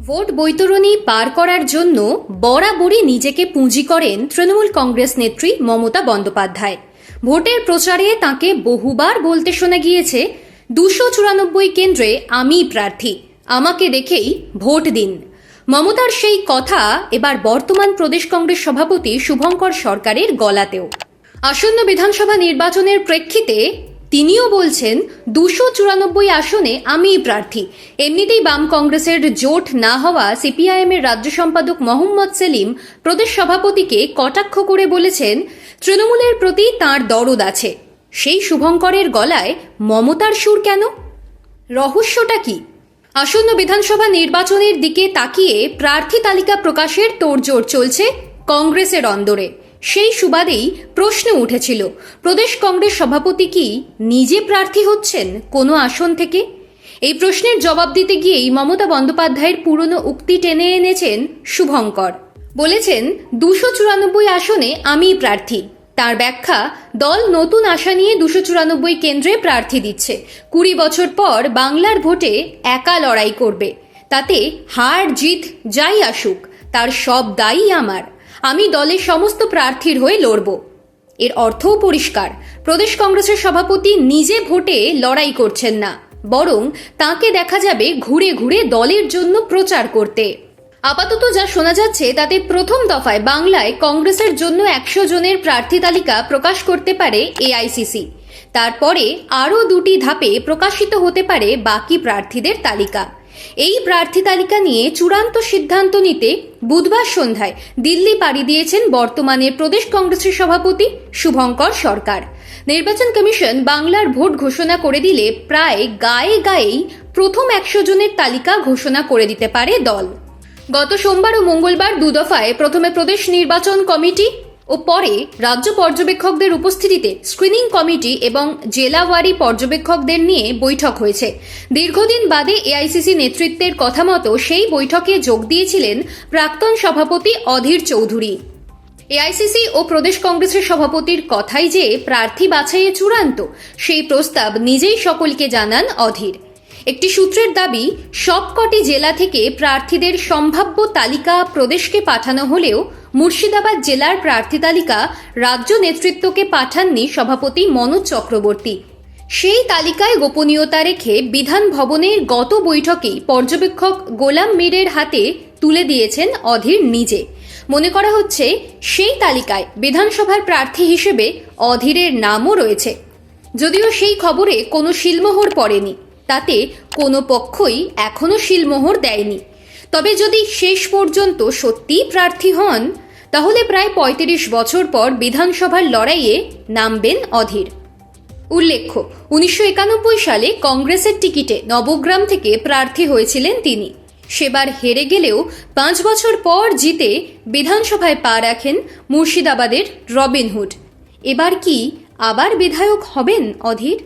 Vote বৈতরণী পার করার জন্য বরাবরই নিজেকে পুঁজি করেন তৃণমূল কংগ্রেস নেত্রী মমতা বন্দ্যোপাধ্যায়। ভোটের প্রচারে তাঁকে বহুবার বলতে শোনা গিয়েছে, 294 কেন্দ্রে আমিই প্রার্থী, আমাকে দেখেই ভোট দিন। মমতার সেই কথা এবার বর্তমান প্রদেশ কংগ্রেস সভাপতি শুভঙ্কর সরকারের গলাতেও। আসন্ন বিধানসভা নির্বাচনের প্রেক্ষিতে তিনিও বলছেন, 294 আসনে আমিই প্রার্থী। এমনিতেই বাম কংগ্রেসের জোট না হওয়া সিপিআইএম এর রাজ্য সম্পাদক মোহাম্মদ সেলিম প্রদেশ সভাপতিকে কটাক্ষ করে বলেছেন, তৃণমূলের প্রতি তাঁর দরদ আছে। সেই শুভঙ্করের গলায় মমতার সুর কেন? রহস্যটা কি? আসন্ন বিধানসভা নির্বাচনের দিকে তাকিয়ে প্রার্থী তালিকা প্রকাশের তোড়জোড় চলছে কংগ্রেসের অন্দরে। সেই সুবাদেই প্রশ্ন উঠেছিল, প্রদেশ কংগ্রেস সভাপতি কি নিজে প্রার্থী হচ্ছেন কোনো আসন থেকে? এই প্রশ্নের জবাব দিতে গিয়েই মমতা বন্দ্যোপাধ্যায়ের পুরনো উক্তি টেনে এনেছেন শুভঙ্কর। বলেছেন, 294 আসনে আমিই প্রার্থী। তার ব্যাখ্যা, দল নতুন আশা নিয়ে 294 কেন্দ্রে প্রার্থী দিচ্ছে। 20 বছর পর বাংলার ভোটে একা লড়াই করবে। তাতে হার জিত যাই আসুক, তার সব দায়ী আমার। আমি দলের সমস্ত প্রার্থীর হয়ে লড়ব। এর অর্থও পরিষ্কার, প্রদেশ কংগ্রেসের সভাপতি নিজে ভোটে লড়াই করছেন না, বরং তাকে দেখা যাবে ঘুরে ঘুরে দলের জন্য প্রচার করতে। আপাতত যা শোনা যাচ্ছে তাতে প্রথম দফায় বাংলায় কংগ্রেসের জন্য 100 জনের প্রার্থী তালিকা প্রকাশ করতে পারে এআইসিসি। তারপরে আরও 2টি ধাপে প্রকাশিত হতে পারে বাকি প্রার্থীদের তালিকা। এই প্রার্থী তালিকা নিয়ে চূড়ান্ত সিদ্ধান্ত নিতে বুধবার সন্ধ্যায় দিল্লি পাড়ি দিয়েছেন বর্তমানে প্রদেশ কংগ্রেসের সভাপতি শুভঙ্কর সরকার। নির্বাচন কমিশন বাংলার ভোট ঘোষণা করে দিলে প্রায় গায়ে গায়েই প্রথম 100 জনের তালিকা ঘোষণা করে দিতে পারে দল। গত সোমবার ও মঙ্গলবার 2 দফায় প্রথমে প্রদেশ নির্বাচন কমিটি ও পরে রাজ্য পর্যবেক্ষকদের উপস্থিতিতে স্ক্রিনিং কমিটি এবং জেলাওয়ারি পর্যবেক্ষকদের নিয়ে বৈঠক হয়েছে। দীর্ঘদিন বাদে এআইসিসি নেতৃত্বের কথা মতো সেই বৈঠকে যোগ দিয়েছিলেন প্রাক্তন সভাপতি অধীর চৌধুরী। এআইসিসি ও প্রদেশ কংগ্রেসের সভাপতির কথাই যে প্রার্থী বাছাইয়ে চূড়ান্ত, সেই প্রস্তাব নিজেই সকলকে জানান অধীর। একটি সূত্রের দাবি, সবকটি জেলা থেকে প্রার্থীদের সম্ভাব্য তালিকা প্রদেশকে পাঠানো হলেও মুর্শিদাবাদ জেলার প্রার্থী তালিকা রাজ্য নেতৃত্বকে পাঠাননি সভাপতি মনোজ চক্রবর্তী। সেই তালিকায় গোপনীয়তা রেখে বিধান ভবনের গত বৈঠকেই পর্যবেক্ষক গোলাম মীরের হাতে তুলে দিয়েছেন অধীর নিজে। মনে করা হচ্ছে, সেই তালিকায় বিধানসভার প্রার্থী হিসেবে অধীরের নামও রয়েছে। যদিও সেই খবরে কোনো শিলমোহর পড়েনি, তাতে কোনো পক্ষই এখনো শিলমোহর দেয়নি। তবে যদি শেষ পর্যন্ত সত্যিই প্রার্থী হন, তাহলে প্রায় 35 বছর পর বিধানসভার লড়াইয়ে নামবেন অধীর। উল্লেখ্য, 1991 সালে কংগ্রেসের টিকিটে নবগ্রাম থেকে প্রার্থী হয়েছিলেন তিনি। সেবার হেরে গেলেও 5 বছর পর জিতে বিধানসভায় পা রাখেন মুর্শিদাবাদের রবিনহুড। এবার কি আবার বিধায়ক হবেন অধীর?